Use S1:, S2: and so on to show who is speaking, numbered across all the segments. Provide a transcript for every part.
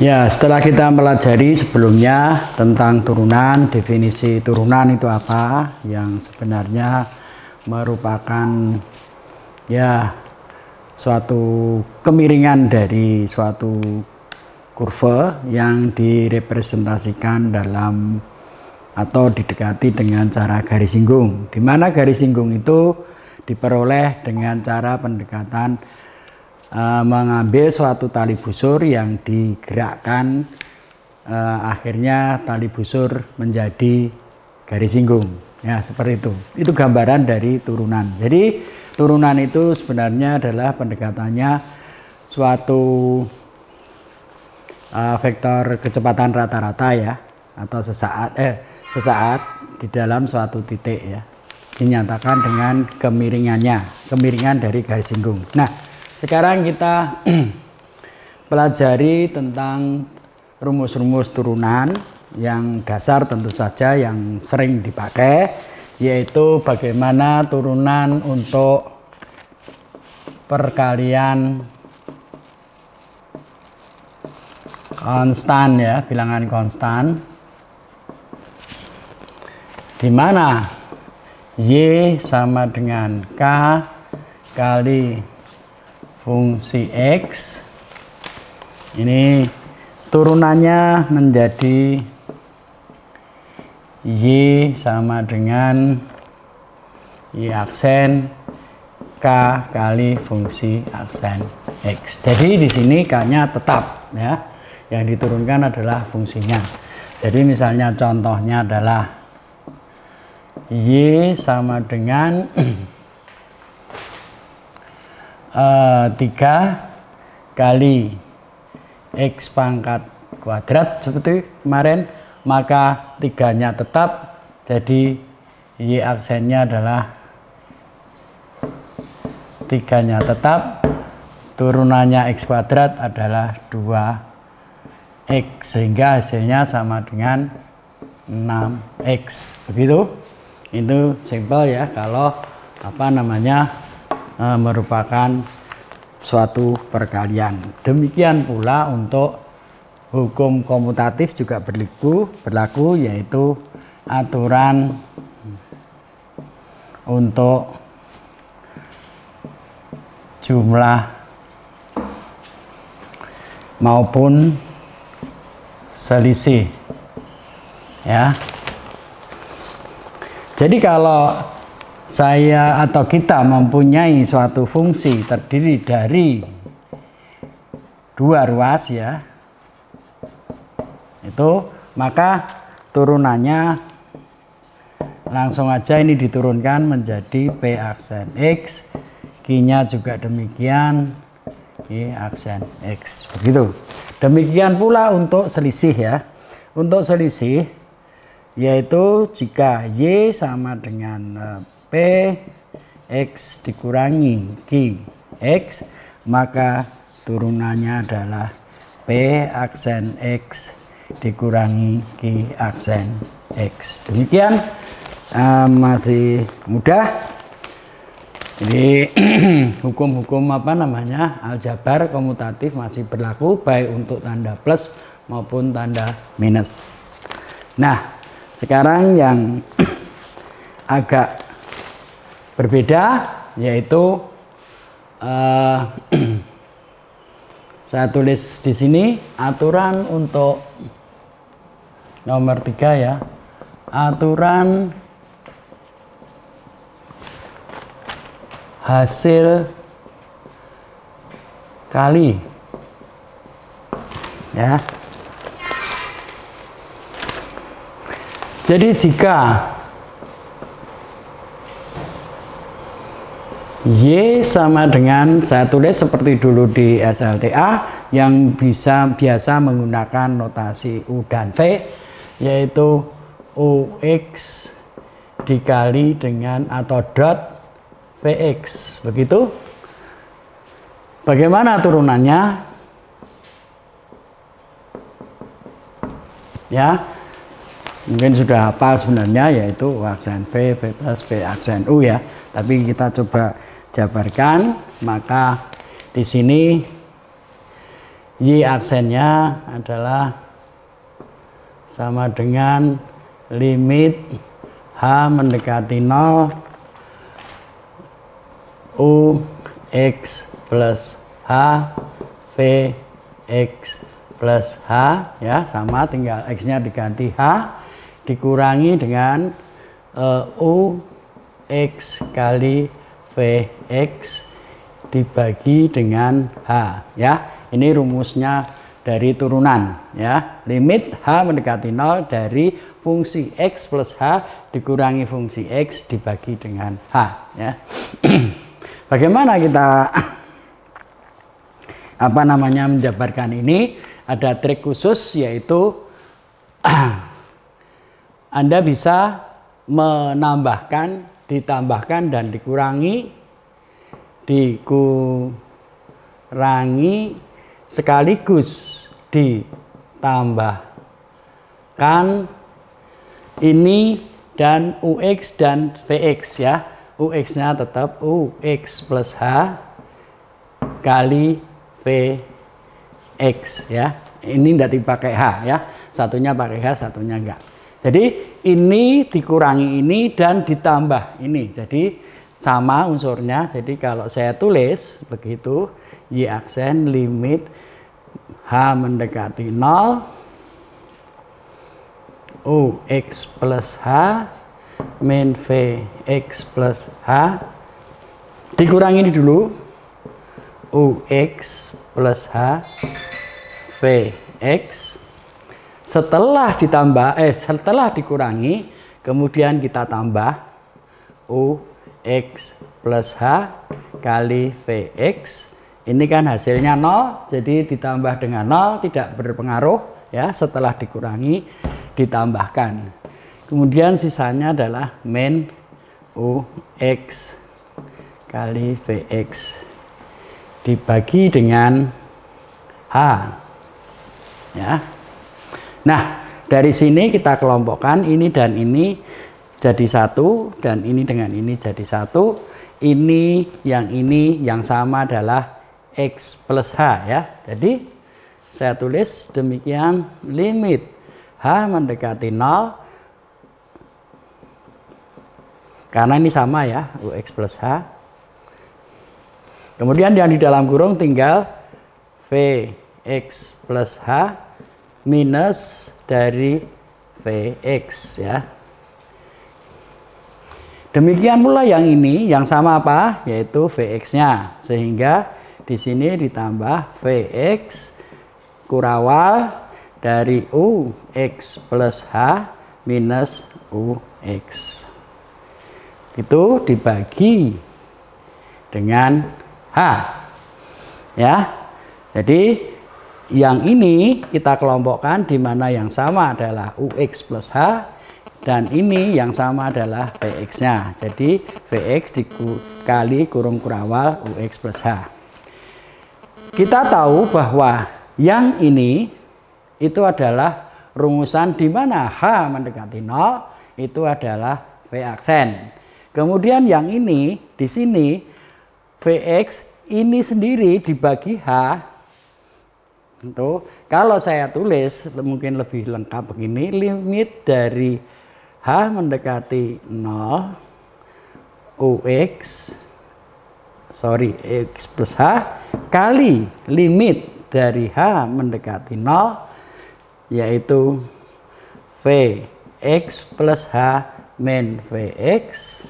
S1: Ya, setelah kita pelajari sebelumnya tentang turunan, definisi turunan itu apa, yang sebenarnya merupakan ya suatu kemiringan dari suatu kurva yang direpresentasikan dalam atau didekati dengan cara garis singgung, di mana garis singgung itu diperoleh dengan cara pendekatan mengambil suatu tali busur yang digerakkan, akhirnya tali busur menjadi garis singgung, ya seperti itu gambaran dari turunan. Jadi turunan itu sebenarnya adalah pendekatannya suatu vektor kecepatan rata-rata ya, atau sesaat di dalam suatu titik ya, dinyatakan dengan kemiringan dari garis singgung. Nah, sekarang kita pelajari tentang rumus-rumus turunan yang dasar, tentu saja yang sering dipakai, yaitu bagaimana turunan untuk perkalian konstan ya, bilangan konstan, di mana Y sama dengan K kali fungsi X. Ini turunannya menjadi Y sama dengan Y aksen K kali fungsi aksen X. Jadi di sini K-nya tetap ya, yang diturunkan adalah fungsinya. Jadi misalnya contohnya adalah Y sama dengan 3 kali X pangkat kuadrat seperti kemarin, maka 3-nya tetap, jadi Y aksennya adalah 3-nya tetap, turunannya X kuadrat adalah 2X, sehingga hasilnya sama dengan 6X. Begitu, itu simpel ya, kalau merupakan suatu perkalian. Demikian pula untuk hukum komutatif juga berlaku, yaitu aturan untuk jumlah maupun selisih ya. Jadi kalau saya atau kita mempunyai suatu fungsi terdiri dari dua ruas ya, itu maka turunannya langsung aja ini diturunkan menjadi P aksen X, Q-nya juga demikian, Y aksen X, begitu. Demikian pula untuk selisih ya. Untuk selisih yaitu jika Y sama dengan P X dikurangi Q X, maka turunannya adalah P aksen X dikurangi Q aksen X. Demikian, masih mudah. Jadi hukum-hukum aljabar komutatif masih berlaku baik untuk tanda plus maupun tanda minus. Nah, sekarang yang agak berbeda, yaitu saya tulis di sini aturan untuk nomor 3 ya, aturan hasil kali ya. Jadi jika Y sama dengan, saya tulis seperti dulu di SLTA yang biasa menggunakan notasi U dan V, yaitu UX dikali dengan atau dot VX, begitu. Bagaimana turunannya? Ya, mungkin sudah hafal sebenarnya, yaitu U aksen V, V plus V aksen U ya. Tapi kita coba jabarkan. Maka di sini Y aksennya adalah sama dengan limit H mendekati 0 U X plus H V X plus H, ya, sama, tinggal X-nya diganti H dikurangi dengan U X kali V X dibagi dengan H, ya. Ini rumusnya dari turunan, ya. Limit H mendekati 0 dari fungsi X plus H dikurangi fungsi X dibagi dengan H, ya. Bagaimana kita menjabarkan ini? Ada trik khusus, yaitu Anda bisa menambahkan, ditambahkan, dan dikurangi sekaligus ditambahkan ini dan UX dan VX, ya. UX-nya tetap UX plus H kali VX, ya. Ini tidak dipakai H, ya. Satunya pakai H, satunya enggak. Jadi ini dikurangi ini dan ditambah ini. Jadi sama unsurnya. Jadi kalau saya tulis begitu, Y aksen limit H mendekati 0 UX plus H min VX plus H dikurangi ini dulu, UX plus H VX, setelah dikurangi kemudian kita tambah UX plus H kali VX. Ini kan hasilnya 0, jadi ditambah dengan 0 tidak berpengaruh, ya. Setelah dikurangi ditambahkan, kemudian sisanya adalah min UX kali VX dibagi dengan H, ya. Nah, dari sini kita kelompokkan ini dan ini jadi satu, dan ini dengan ini jadi satu. Ini yang sama adalah X plus H, ya. Jadi saya tulis demikian, limit H mendekati 0, karena ini sama, ya, UX plus H. Kemudian yang di dalam kurung tinggal VX plus H minus dari VX, ya. Demikian pula yang ini, yang sama apa? Yaitu VX-nya. Sehingga di sini ditambah VX kurawal dari UX plus H minus UX. Itu dibagi dengan H, ya. Jadi yang ini kita kelompokkan, di mana yang sama adalah UX plus H dan ini yang sama adalah VX-nya. Jadi VX dikali kurung kurawal UX plus H. Kita tahu bahwa yang ini itu adalah rumusan di mana H mendekati 0 itu adalah V aksen. Kemudian yang ini di sini VX ini sendiri dibagi H. Itu kalau saya tulis mungkin lebih lengkap begini, limit dari H mendekati 0 X plus H kali limit dari H mendekati 0, yaitu VX plus H min VX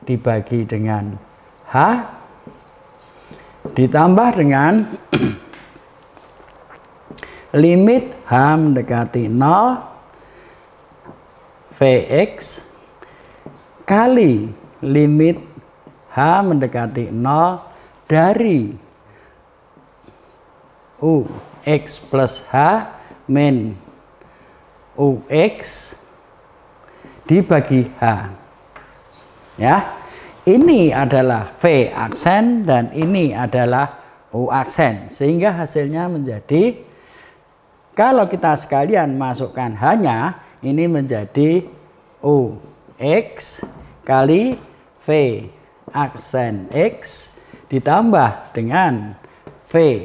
S1: dibagi dengan H ditambah dengan limit H mendekati 0 VX kali limit H mendekati 0 dari UX plus H min UX dibagi H, ya. Ini adalah V aksen dan ini adalah U aksen, sehingga hasilnya menjadi, kalau kita sekalian masukkan H-nya, ini menjadi UX kali V aksen X ditambah dengan V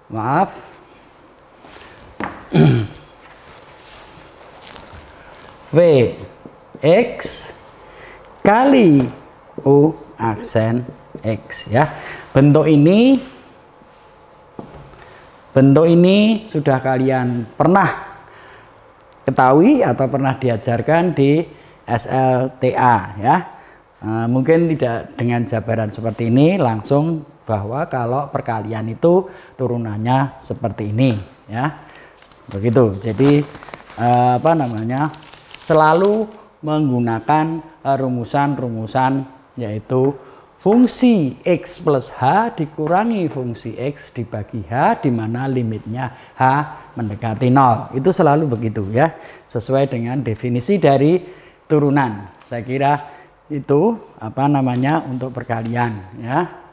S1: maaf, V X kali U aksen X ya. Bentuk ini sudah kalian pernah ketahui atau pernah diajarkan di SLTA ya. Mungkin tidak dengan jabaran seperti ini langsung, bahwa kalau perkalian itu turunannya seperti ini ya. Begitu. Jadi selalu menggunakan rumusan-rumusan, yaitu fungsi X plus H dikurangi fungsi X dibagi H, di mana limitnya H mendekati 0. Itu selalu begitu ya, sesuai dengan definisi dari turunan. Saya kira itu untuk perkalian ya.